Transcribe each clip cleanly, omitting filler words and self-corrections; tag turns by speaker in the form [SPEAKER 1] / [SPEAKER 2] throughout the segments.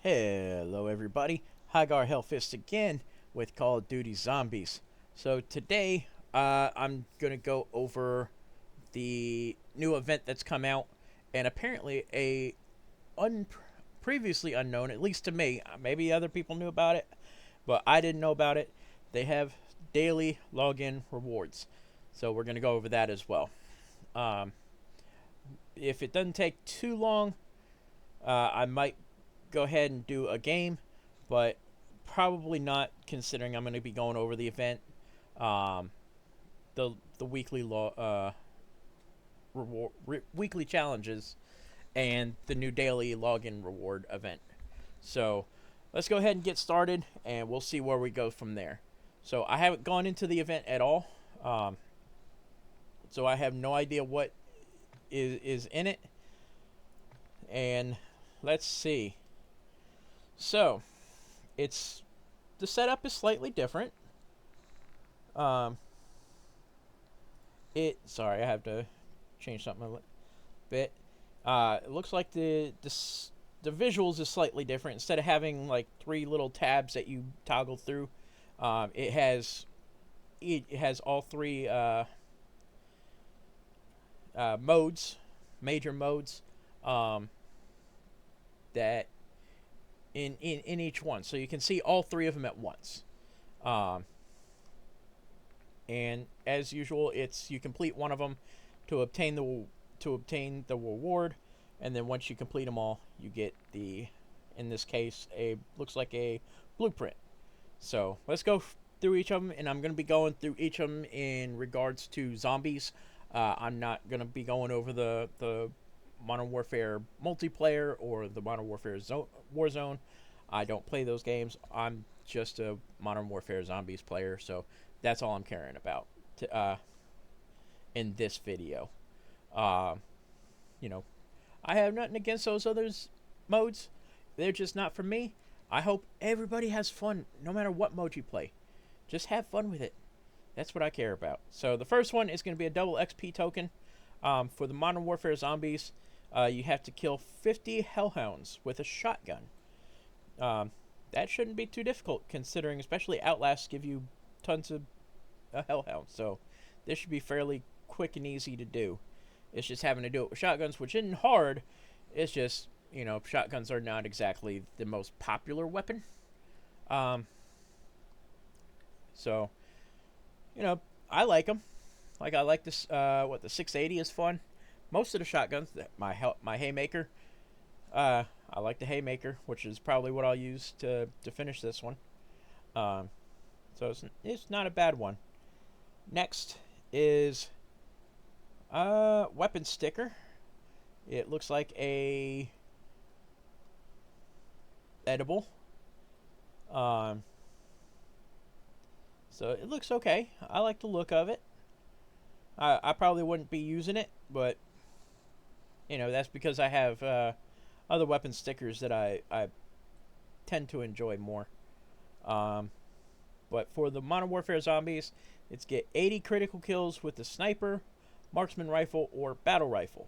[SPEAKER 1] Hello everybody, Hagar Hellfist again with Call of Duty Zombies. So today, I'm gonna go over the new event that's come out, and apparently previously unknown, at least to me. Maybe other people knew about it, but I didn't know about it. They have daily login rewards, so we're gonna go over that as well. Um, if it doesn't take too long, I might go ahead and do a game, but probably not considering I'm going to be going over the event, um, the weekly weekly challenges, and the new daily login reward event. So let's go ahead and get started, and we'll see where we go from there. So I haven't gone into the event at all, um, so I have no idea what is in it, and let's see. So it's the setup is slightly different. Um, I have to change something a bit. It looks like the visuals is slightly different. Instead of having like three little tabs that you toggle through, it has all three modes, major modes, um, that in each one, so you can see all three of them at once. Um, and as usual, it's you complete one of them to obtain the reward, and then once you complete them all, you get in this case, a looks like a blueprint. So let's go through each of them, and I'm going to be going through each of them in regards to zombies. I'm not going to be going over the Modern Warfare multiplayer or the Modern Warfare Warzone. I don't play those games. I'm just a Modern Warfare Zombies player, so that's all I'm caring about in this video. Uh, you know, I have nothing against those others modes. They're just not for me. I hope everybody has fun, no matter what mode you play. Just have fun with it. That's what I care about. So the first one is going to be a double XP token. For the Modern Warfare Zombies, you have to kill 50 Hellhounds with a shotgun. Um, that shouldn't be too difficult, considering especially Outlasts give you tons of Hellhounds. So this should be fairly quick and easy to do. It's just having to do it with shotguns, which isn't hard. It's just, shotguns are not exactly the most popular weapon. Um, so, I like them. Like, I like this, the 680 is fun. Most of the shotguns, my Haymaker, I like the Haymaker, which is probably what I'll use to finish this one. Um, so it's not a bad one. Next is weapon sticker. It looks like a edible. Um, so it looks okay. I like the look of it. I probably wouldn't be using it, but that's because I have other weapon stickers that I tend to enjoy more. Um, but for the Modern Warfare Zombies, it's get 80 critical kills with the sniper, marksman rifle, or battle rifle.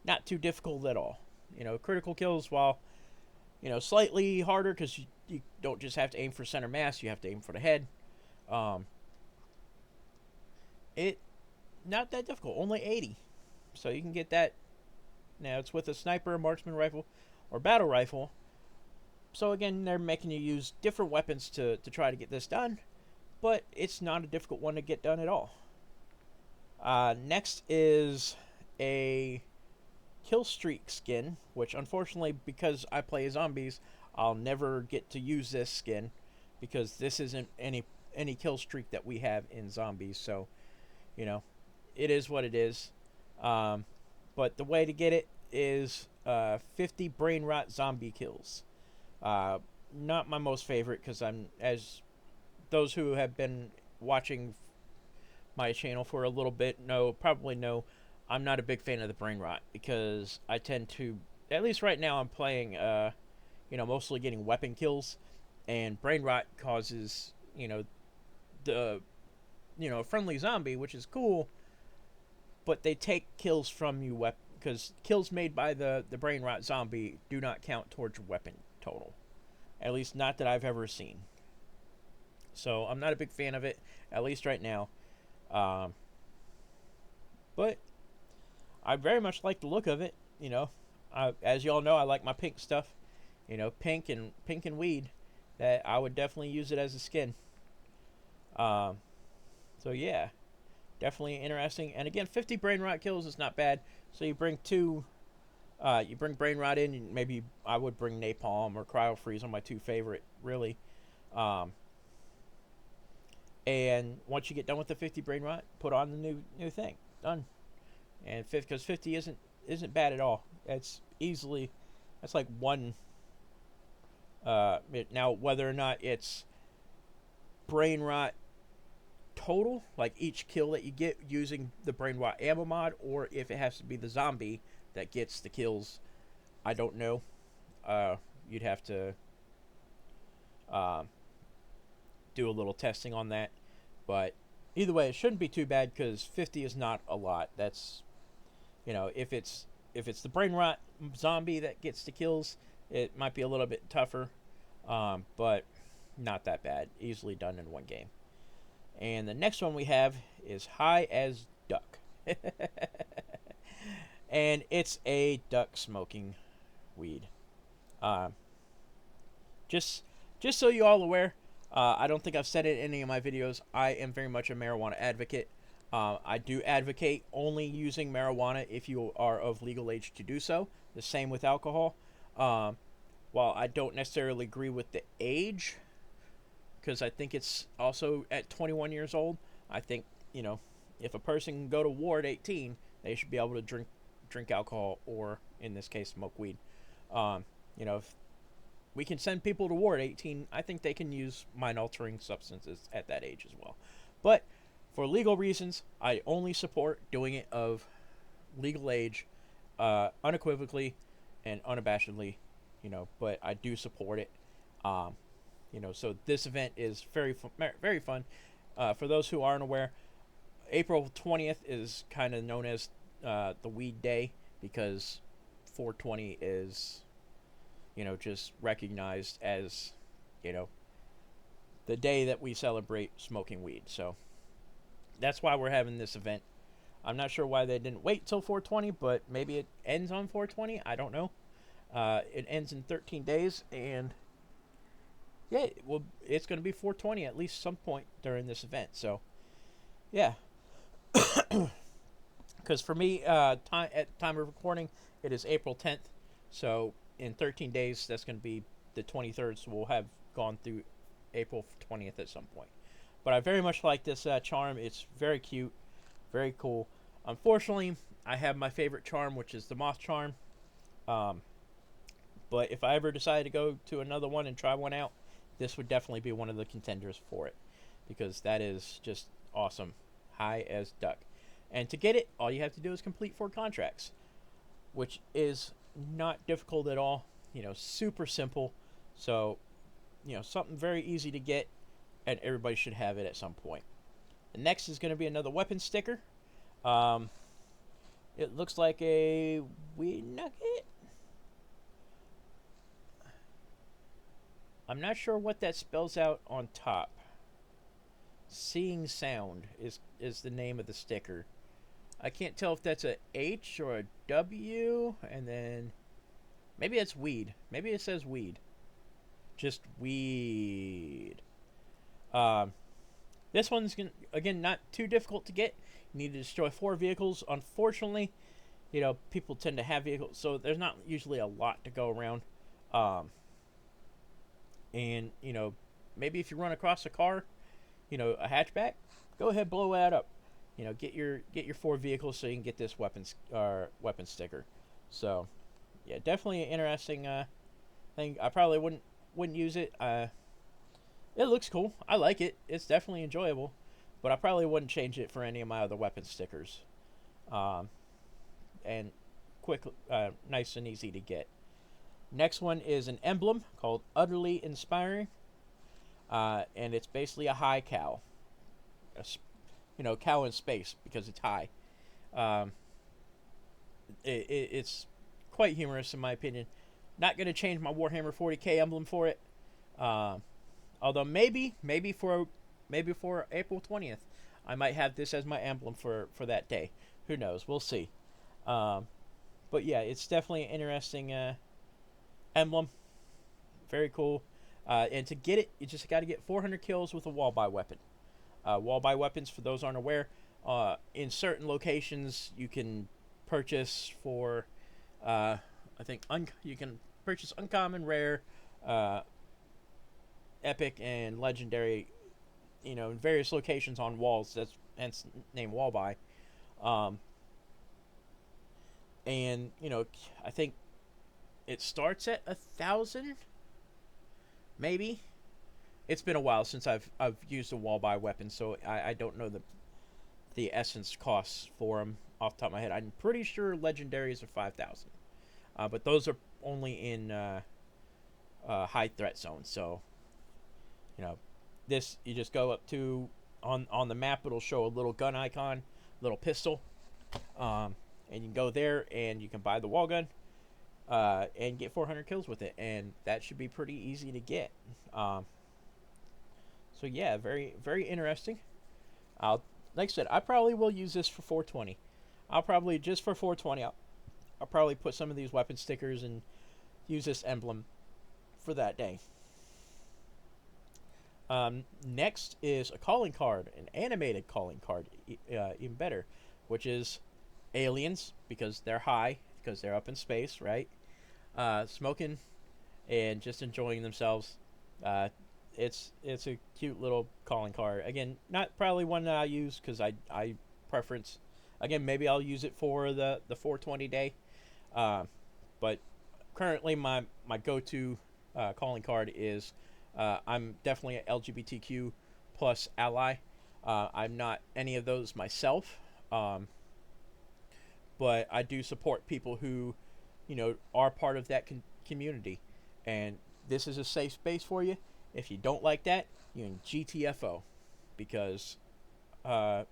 [SPEAKER 1] Not too difficult at all. Critical kills, while slightly harder because you don't just have to aim for center mass, you have to aim for the head. Um, it not that difficult, only 80, so you can get that. Now it's with a sniper, marksman rifle, or battle rifle. So again, they're making you use different weapons to try to get this done, but it's not a difficult one to get done at all. Next is a kill streak skin, which unfortunately, because I play zombies, I'll never get to use this skin because this isn't any kill streak that we have in zombies. So, it is what it is. But the way to get it is 50 brain rot zombie kills. Not my most favorite because as those who have been watching my channel for a little bit probably know, I'm not a big fan of the brain rot because I tend to, at least right now, I'm playing, mostly getting weapon kills, and brain rot causes, the, a friendly zombie, which is cool, but they take kills from you because kills made by the brain rot zombie do not count total. At least not that I've ever seen. So I'm not a big fan of it, at least right now. Um, but I very much like the look of it. As y'all know, I like my pink stuff. Pink and weed. That I would definitely use it as a skin. Um, so yeah, definitely interesting. And again, 50 brain rot kills is not bad. So you bring two. You bring brain rot in, and maybe I would bring napalm or cryo freeze on my two favorite, really. Um, and once you get done with the 50 brain rot, put on the new thing. Done. And because 50 isn't bad at all. That's like one. Now whether or not it's brain rot total, like each kill that you get using the brain rot ammo mod, or if it has to be the zombie that gets the kills, I don't know. You'd have to do a little testing on that, but either way, it shouldn't be too bad because 50 is not a lot. That's if it's the brain rot zombie that gets the kills, it might be a little bit tougher, but not that bad. Easily done in one game. And the next one we have is High as Duck. And it's a duck smoking weed. Uh, just so you all aware, I don't think I've said it in any of my videos. I am very much a marijuana advocate. I do advocate only using marijuana if you are of legal age to do so. The same with alcohol. While I don't necessarily agree with the age, because I think it's also at 21 years old. I think, if a person can go to war at 18, they should be able to drink alcohol, or in this case, smoke weed. If we can send people to war at 18, I think they can use mind-altering substances at that age as well. But for legal reasons, I only support doing it of legal age, unequivocally and unabashedly, but I do support it. So this event is very fun. For those who aren't aware, April 20th is kind of known as the weed day, because 420 is, just recognized as, the day that we celebrate smoking weed. So that's why we're having this event. I'm not sure why they didn't wait till 420, but maybe it ends on 420. I don't know. It ends in 13 days, and yeah, well, it's going to be 420 at least some point during this event. So, yeah. Because for me, at time of recording, it is April 10th. So in 13 days, that's going to be the 23rd. So we'll have gone through April 20th at some point. But I very much like this charm. It's very cute, very cool. Unfortunately, I have my favorite charm, which is the moth charm. But if I ever decide to go to another one and try one out, this would definitely be one of the contenders for it, because that is just awesome. High as Duck. And to get it, all you have to do is complete 4 contracts, which is not difficult at all. Super simple. So, something very easy to get, and everybody should have it at some point. The next is going to be another weapon sticker. It looks like a weed nugget. I'm not sure what that spells out on top. Seeing Sound is the name of the sticker. I can't tell if that's a H or a W, and then maybe it's weed. Maybe it says weed. Just weed. This one's, again, not too difficult to get. You need to destroy 4 vehicles. Unfortunately, people tend to have vehicles, so there's not usually a lot to go around. And, maybe if you run across a car, a hatchback, go ahead, blow that up. Get your 4 vehicles so you can get this weapon sticker. So, yeah, definitely an interesting thing. I probably wouldn't use it. It looks cool. I like it. It's definitely enjoyable, but I probably wouldn't change it for any of my other weapon stickers. And quick, nice and easy to get. Next one is an emblem called Utterly Inspiring, and it's basically a high cow. Cow in space, because it's high. It's quite humorous in my opinion. Not gonna change my Warhammer 40k emblem for it. Um, Although maybe for April 20th, I might have this as my emblem for that day. Who knows? We'll see. Um, but yeah, it's definitely an interesting emblem. Very cool. And to get it, you just got to get 400 kills with a wall buy weapon. Wall buy weapons, for those aren't aware, in certain locations you can purchase for, I think you can purchase uncommon, rare, uh, epic, and legendary. In various locations on walls. That's hence name wall buy. Um, and I think it starts at 1,000, maybe. It's been a while since I've used a wall buy weapon, so I don't know the essence costs for them off the top of my head. I'm pretty sure legendaries are 5,000, but those are only in high threat zones. So this, you just go up to, on the map, it'll show a little gun icon, little pistol, and you can go there and you can buy the wall gun, and get 400 kills with it, and that should be pretty easy to get. So yeah, very very interesting. Like I said, I probably will use this for 420. I'll probably, just for 420, I'll probably put some of these weapon stickers and use this emblem for that day. Next is a calling card, an animated calling card, even better, which is aliens, because they're high, because they're up in space, right? Smoking and just enjoying themselves. It's a cute little calling card. Again, not probably one that I use, because I preference. Again, maybe I'll use it for the 420 day. But currently my go-to calling card is, I'm definitely an LGBTQ plus ally. I'm not any of those myself, but I do support people who, are part of that community, and this is a safe space for you. If you don't like that, you can GTFO, because, the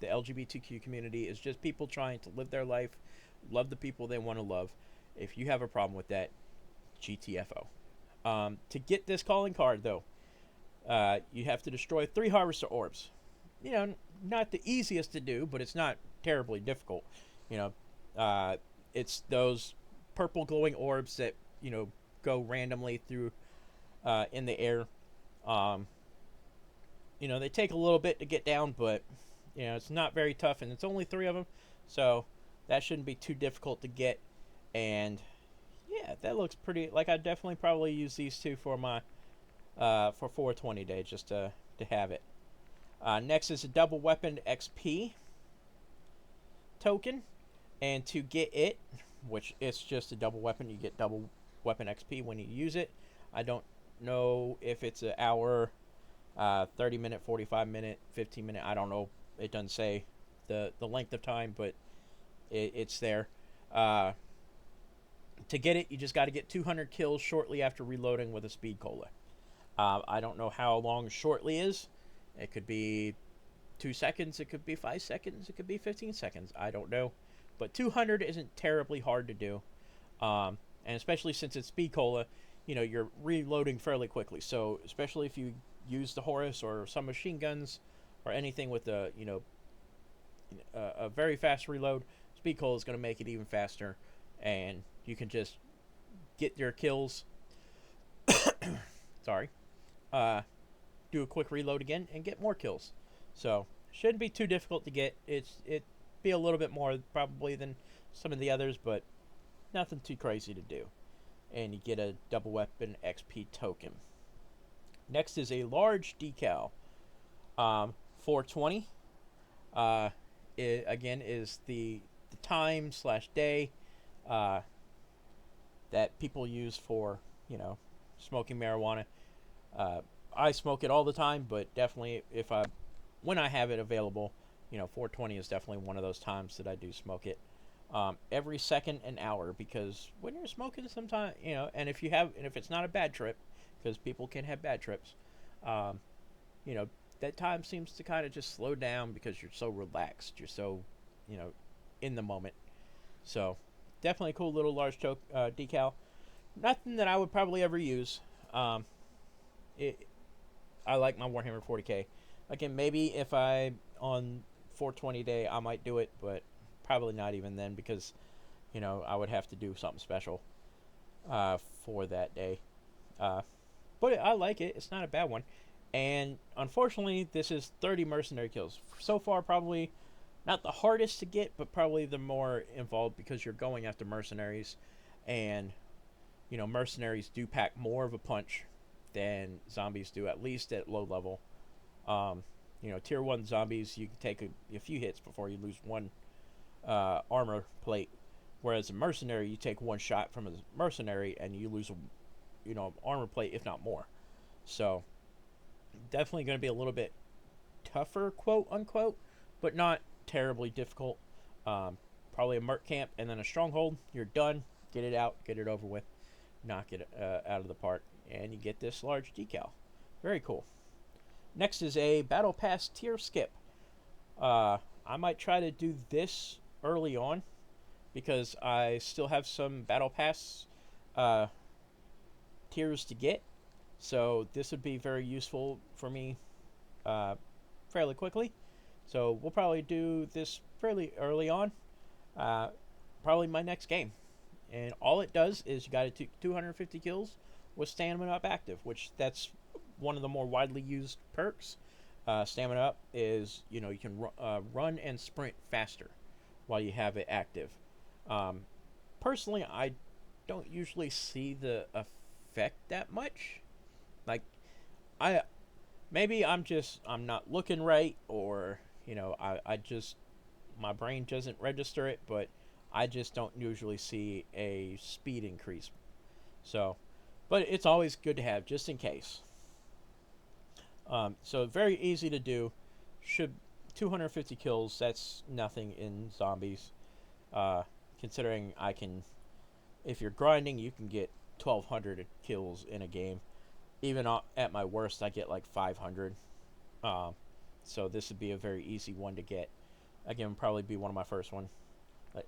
[SPEAKER 1] LGBTQ community is just people trying to live their life, love the people they want to love. If you have a problem with that, GTFO. To get this calling card, though, you have to destroy 3 harvester orbs. Not the easiest to do, but it's not terribly difficult. It's those purple glowing orbs that go randomly through in the air. They take a little bit to get down, but it's not very tough, and it's only 3 of them, so that shouldn't be too difficult to get. And yeah, that looks pretty. Like, I definitely probably use these two for my for 420 day, just to have it. Next is a double weapon XP token, and to get it, which it's just a double weapon, you get double weapon XP when you use it. I don't know if it's an hour, 30-minute, 45-minute, 15-minute. I don't know. It doesn't say the length of time, but it's there. To get it, you just got to get 200 kills shortly after reloading with a speed cola. I don't know how long shortly is. It could be 2 seconds. It could be 5 seconds. It could be 15 seconds. I don't know. But 200 isn't terribly hard to do. And especially since it's speed cola, you're reloading fairly quickly. So especially if you use the Horus or some machine guns or anything with a very fast reload, speed cola is going to make it even faster, and you can just get your kills. Sorry. Do a quick reload again and get more kills. So shouldn't be too difficult to get. It be a little bit more probably than some of the others, but nothing too crazy to do. And you get a double weapon XP token. Next is a large decal. 420. It again is the time/day that people use for smoking marijuana. I smoke it all the time, but definitely when I have it available, 420 is definitely one of those times that I do smoke it. Every second and hour, because when you're smoking, sometimes and if it's not a bad trip, because people can have bad trips, that time seems to kind of just slow down because you're so relaxed, you're so in the moment. So definitely a cool little large decal. Nothing that I would probably ever use. Um, it, I like my Warhammer 40k. Again, maybe if I on 420 day I might do it, but probably not even then because I would have to do something special for that day. Uh, but I like it. It's not a bad one. And unfortunately, this is 30 mercenary kills. So far, probably not the hardest to get, but probably the more involved because you're going after mercenaries, and mercenaries do pack more of a punch than zombies do, at least at low level. Um, tier one zombies, you can take a few hits before you lose one armor plate, whereas a mercenary, you take one shot from a mercenary and you lose armor plate, if not more. So definitely going to be a little bit tougher, quote unquote, but not terribly difficult. Probably a merc camp and then a stronghold. You're done. Get it out. Get it over with. Knock it out of the park, and you get this large decal. Very cool. Next is a battle pass tier skip. I might try to do this early on because I still have some battle pass uh, tiers to get. So this would be very useful for me fairly quickly. So we'll probably do this fairly early on. Probably my next game. And all it does is you got to do 250 kills with stamina up active, which that's one of the more widely used perks. Stamina up is you can run and sprint faster while you have it active. Personally, I don't usually see the effect that much. Like I maybe I'm not looking right, or I just my brain doesn't register it, but I just don't usually see a speed increase. So, but it's always good to have just in case. So very easy to do. Should 250 kills. That's nothing in zombies. Considering I can, if you're grinding, you can get 1,200 kills in a game. Even at my worst, I get like 500. So this would be a very easy one to get. Again, probably be one of my first one. Let's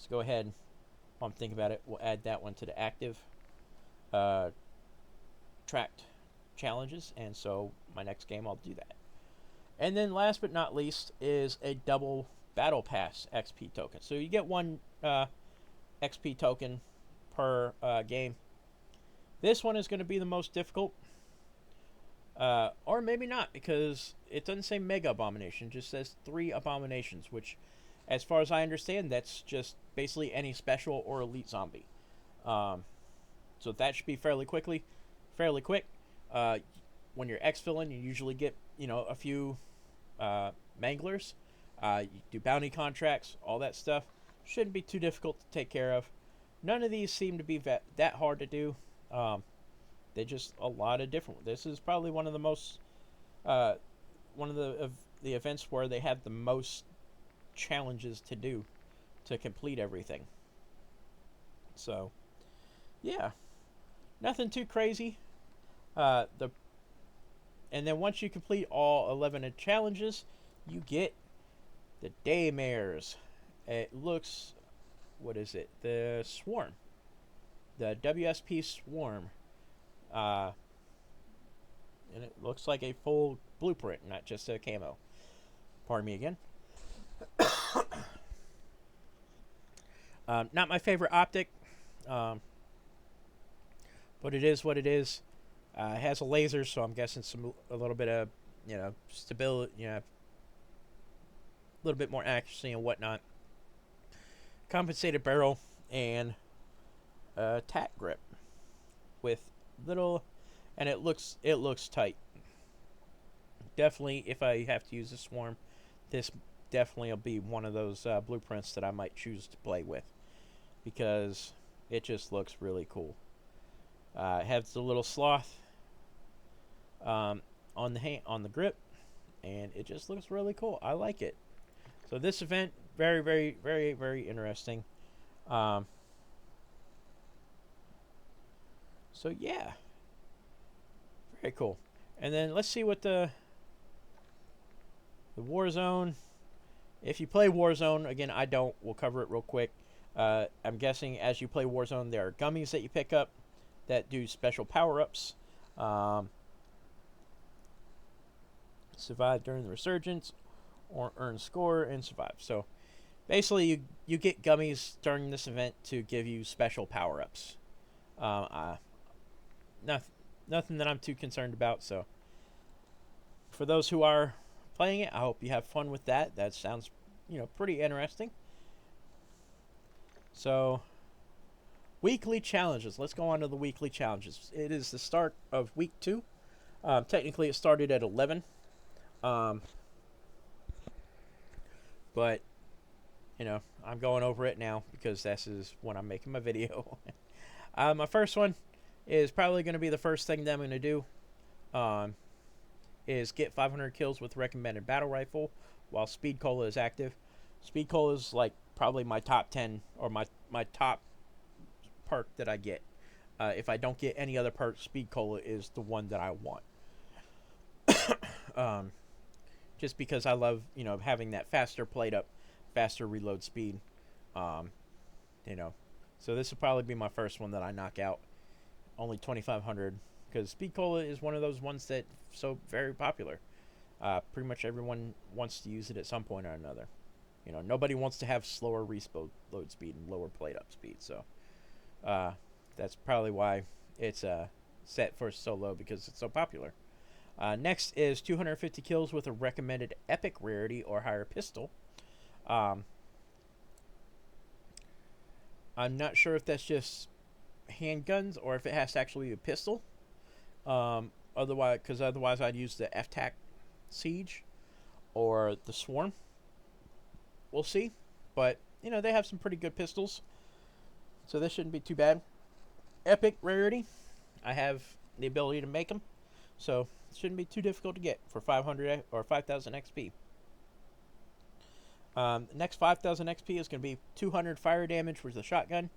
[SPEAKER 1] go ahead. While I'm thinking about it, we'll add that one to the active tracked challenges, and so my next game I'll do that. And then last but not least is a double battle pass XP token. So you get one XP token per game. This one is going to be the most difficult, or maybe not, because it doesn't say Mega Abomination, it just says 3 Abominations, which, as far as I understand, that's just basically any special or elite zombie. So that should be fairly quick. When you're exfilling, you usually get a few manglers. You do bounty contracts, all that stuff. Shouldn't be too difficult to take care of. None of these seem to be that hard to do. They're just a lot of different. This is probably one of the most one of the events where they have the most challenges to do to complete everything. So, yeah, nothing too crazy. And then once you complete all 11 challenges, you get the Daymares. It looks, what is it? The Swarm, the WSP Swarm. And it looks like a full blueprint, not just a camo. Pardon me again. Not my favorite optic, but it is what it is. It has a laser, so I'm guessing a little bit of stability, a little bit more accuracy and whatnot. Compensated barrel and tack grip with little, and it looks tight. Definitely, if I have to use a swarm, this definitely will be one of those blueprints that I might choose to play with, because it just looks really cool. It has the little sloth on the grip, and it just looks really cool. I like it. So this event, very, very, very, very interesting. So yeah, very cool. And then let's see what the Warzone. If you play Warzone, again, I don't. We'll cover it real quick. I'm guessing as you play Warzone, there are gummies that you pick up that do special power-ups. Survive during the resurgence, or earn score and survive. So basically, you get gummies during this event to give you special power-ups. Nothing, nothing that I'm too concerned about. So for those who are playing it, I hope you have fun with that. That sounds, pretty interesting. So, weekly challenges. Let's go on to the weekly challenges. It is the start of week 2. Technically, it started at 11. But, I'm going over it now because this is when I'm making my video. My first one is probably going to be the first thing that I'm going to do. Is get 500 kills with recommended battle rifle while Speed Cola is active. Speed Cola is like probably my top 10 or my top perk that I get. If I don't get any other perk, Speed Cola is the one that I want. Just because I love, having that faster plate up, faster reload speed. So this will probably be my first one that I knock out. Only 2,500 because Speed Cola is one of those ones that's so very popular. Pretty much everyone wants to use it at some point or another. Nobody wants to have slower reload speed and lower plate up speed. So that's probably why it's set for so low because it's so popular. Next is 250 kills with a recommended epic rarity or higher pistol. I'm not sure if that's just handguns or if it has to actually be a pistol. Otherwise I'd use the FTAC Siege or the Swarm. We'll see, but they have some pretty good pistols, so this shouldn't be too bad. Epic rarity, I have the ability to make them, so it shouldn't be too difficult to get for 500 or 5,000 XP. Next 5,000 XP is going to be 200 fire damage with a shotgun.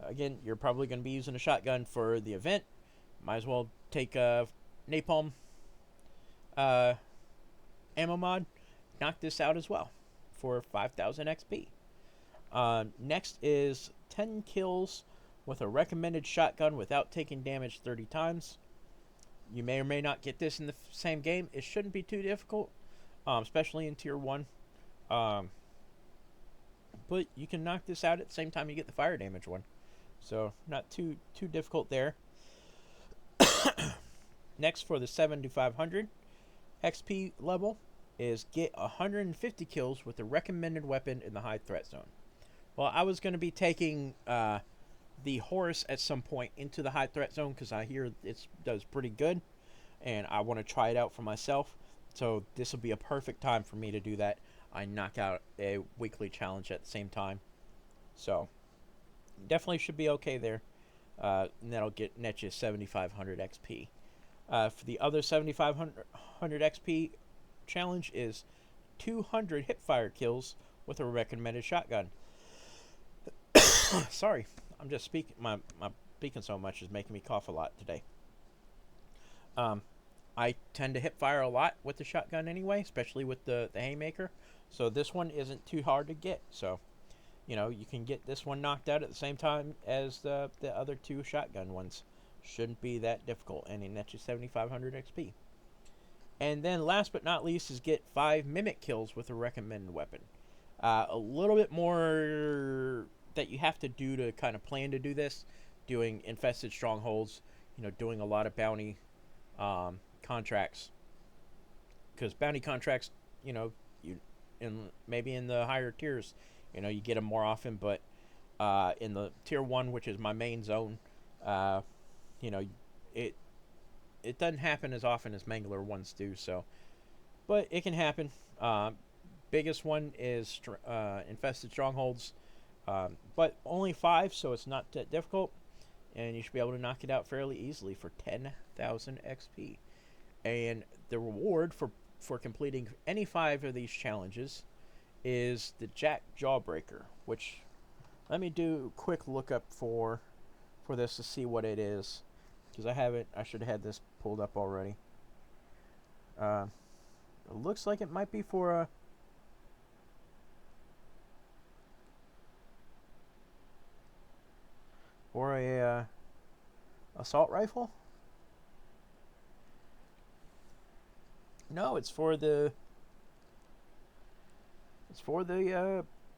[SPEAKER 1] Again, you're probably going to be using a shotgun for the event. Might as well take a napalm ammo mod. Knock this out as well for 5,000 XP. Next is 10 kills with a recommended shotgun without taking damage 30 times. You may or may not get this in the same game. It shouldn't be too difficult, especially in Tier 1. But you can knock this out at the same time you get the fire damage one. So, not too difficult there. Next, for the 7,500 XP level, is get 150 kills with the recommended weapon in the high threat zone. Well, I was going to be taking the Horus at some point into the high threat zone because I hear it does pretty good, and I want to try it out for myself. So this will be a perfect time for me to do that. I knock out a weekly challenge at the same time. So definitely should be okay there. And that'll net you 7,500 XP. For the other 7,500 XP challenge is 200 hipfire kills with a recommended shotgun. Sorry, I'm just speaking. My speaking so much is making me cough a lot today. I tend to hipfire a lot with the shotgun anyway, especially with the haymaker. So this one isn't too hard to get. So, you can get this one knocked out at the same time as the other two shotgun ones. Shouldn't be that difficult, and it nets you 7,500 XP. And then last but not least is get 5 mimic kills with a recommended weapon. A little bit more that you have to do to kind of plan to do this. Doing infested strongholds, doing a lot of bounty contracts. Because bounty contracts, maybe in the higher tiers, you get them more often. But in the tier 1, which is my main zone, it doesn't happen as often as Mangler ones do. So, but it can happen. Biggest one is infested strongholds, but only 5, so it's not that difficult, and you should be able to knock it out fairly easily for 10,000 XP. And the reward for completing any 5 of these challenges is the Jack Jawbreaker, which let me do a quick lookup for this to see what it is, because I should have had this pulled up already. It looks like it might be for a for a assault rifle. No, it's for the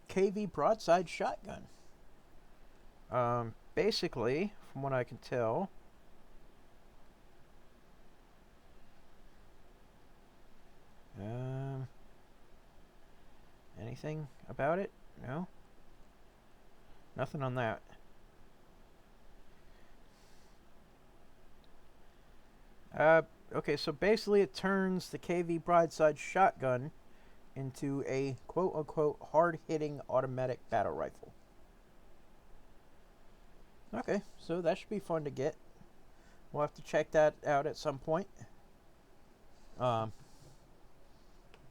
[SPEAKER 1] KV broadside shotgun. Basically, from what I can tell, anything about it? No, nothing on that. Okay, so basically it turns the KV broadside shotgun into a quote-unquote hard-hitting automatic battle rifle. Okay, so that should be fun to get. We'll have to check that out at some point. In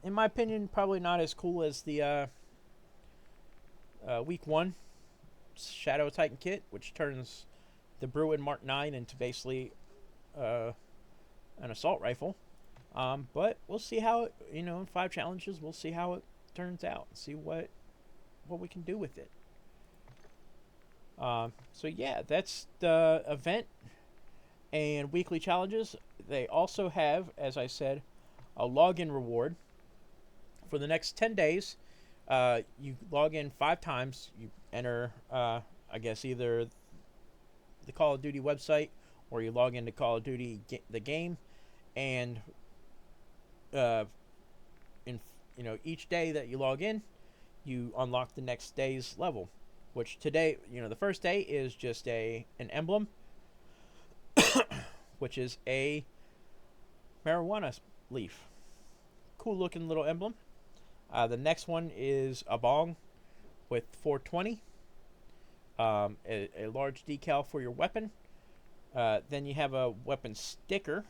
[SPEAKER 1] my opinion, probably not as cool as the Week 1 Shadow Titan kit, which turns the Bruin Mark 9 into basically an assault rifle. But we'll see how it, in 5 challenges, we'll see how it turns out. See what we can do with it. So yeah, that's the event and weekly challenges. They also have, as I said, a login reward. For the next 10 days, you log in 5 times. You enter, I guess, either the Call of Duty website or you log into Call of Duty the game, and each day that you log in, you unlock the next day's level. Which today, the first day is just an emblem, which is a marijuana leaf. Cool looking little emblem. The next one is a bong with 420, a large decal for your weapon. Then you have a weapon sticker,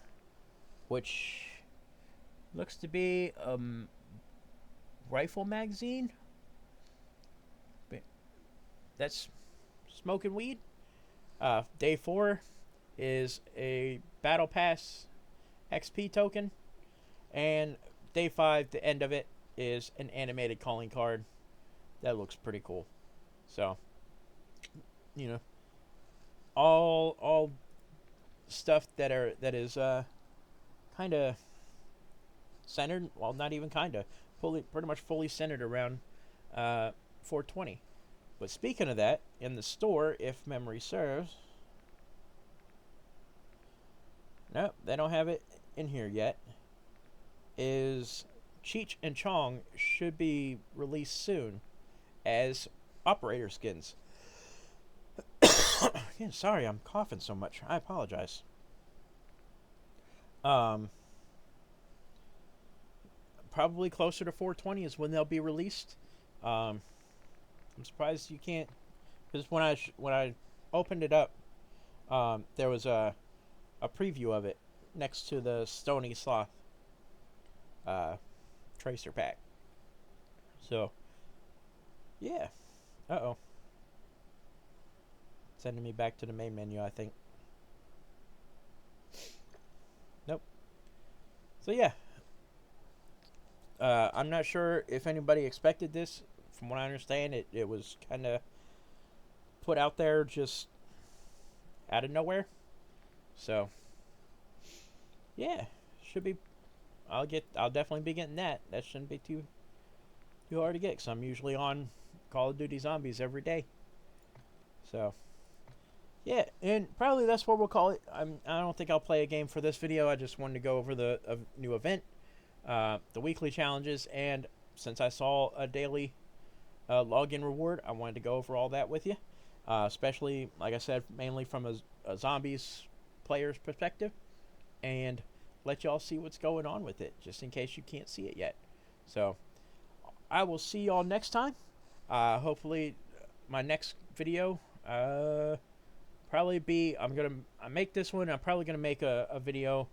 [SPEAKER 1] which looks to be a rifle magazine. That's smoking weed. Day 4 is a Battle Pass XP token. And day 5, the end of it, is an animated calling card. That looks pretty cool. So, all stuff that is kind of centered. Well, not even kind of. Pretty much fully centered around 420. But speaking of that, in the store, if memory serves, no, they don't have it in here yet, is Cheech and Chong should be released soon as operator skins. Again, sorry, I'm coughing so much. I apologize. Probably closer to 420 is when they'll be released. I'm surprised you can't, because when I opened it up, there was a preview of it next to the Stony Sloth tracer pack. So, yeah. Uh-oh. Sending me back to the main menu, I think. Nope. So, yeah. I'm not sure if anybody expected this. From what I understand, it was kind of put out there just out of nowhere. So, yeah. Should be... I'll definitely be getting that. That shouldn't be too hard to get, because I'm usually on Call of Duty Zombies every day. So, yeah, and probably that's what we'll call it. I don't think I'll play a game for this video. I just wanted to go over the new event, the weekly challenges, and since I saw a daily login reward, I wanted to go over all that with you, especially, like I said, mainly from a Zombies player's perspective, and let y'all see what's going on with it, just in case you can't see it yet. So, I will see y'all next time. Hopefully, my next video, probably be, I make this one, I'm probably gonna make a video,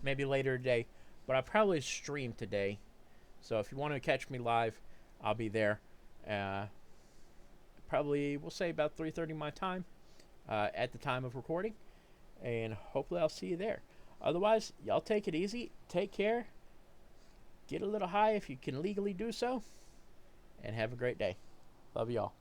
[SPEAKER 1] maybe later today, but I'll probably stream today. So if you want to catch me live, I'll be there. Probably, we'll say about 3:30 my time, at the time of recording. And hopefully I'll see you there. Otherwise, y'all take it easy. Take care. Get a little high if you can legally do so. And have a great day. Love y'all.